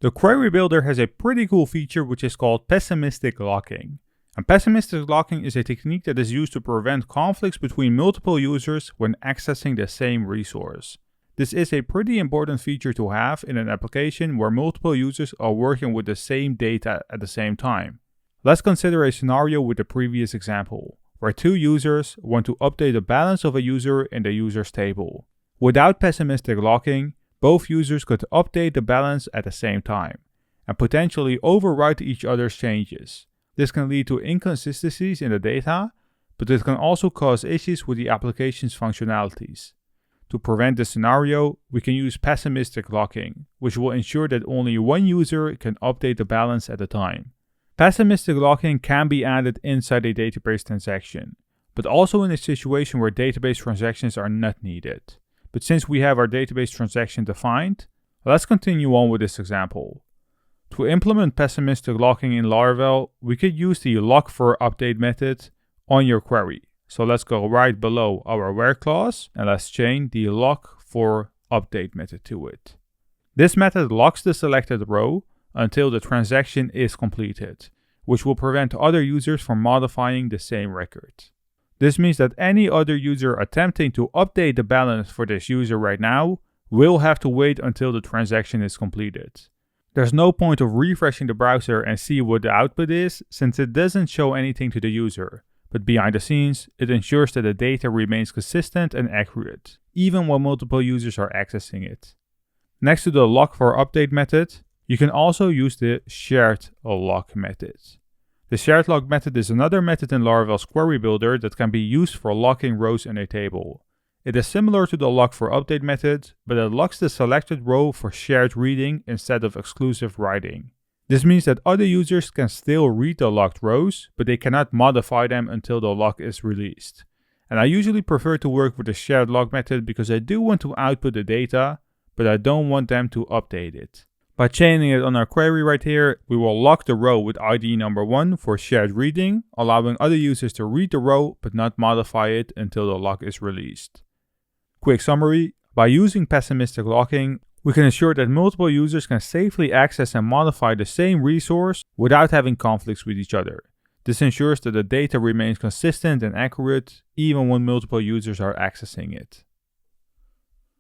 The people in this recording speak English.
The query builder has a pretty cool feature which is called pessimistic locking. And pessimistic locking is a technique that is used to prevent conflicts between multiple users when accessing the same resource. This is a pretty important feature to have in an application where multiple users are working with the same data at the same time. Let's consider a scenario with the previous example, where two users want to update the balance of a user in the users table. Without pessimistic locking, both users could update the balance at the same time, and potentially overwrite each other's changes. This can lead to inconsistencies in the data, but it can also cause issues with the application's functionalities. To prevent this scenario, we can use pessimistic locking, which will ensure that only one user can update the balance at a time. Pessimistic locking can be added inside a database transaction, but also in a situation where database transactions are not needed. But since we have our database transaction defined, let's continue on with this example. To implement pessimistic locking in Laravel, we could use the lockForUpdate method on your query. So let's go right below our where clause and let's chain the lockForUpdate method to it. This method locks the selected row until the transaction is completed, which will prevent other users from modifying the same record. This means that any other user attempting to update the balance for this user right now will have to wait until the transaction is completed. There's no point of refreshing the browser and see what the output is, since it doesn't show anything to the user. But behind the scenes, it ensures that the data remains consistent and accurate, even when multiple users are accessing it. Next to the lockForUpdate method, you can also use the sharedLock method. The sharedLock method is another method in Laravel's query builder that can be used for locking rows in a table. It is similar to the lockForUpdate method, but it locks the selected row for shared reading instead of exclusive writing. This means that other users can still read the locked rows, but they cannot modify them until the lock is released. And I usually prefer to work with the sharedLock method because I do want to output the data, but I don't want them to update it. By chaining it on our query right here, we will lock the row with ID number 1 for shared reading, allowing other users to read the row but not modify it until the lock is released. Quick summary: by using pessimistic locking, we can ensure that multiple users can safely access and modify the same resource without having conflicts with each other. This ensures that the data remains consistent and accurate even when multiple users are accessing it.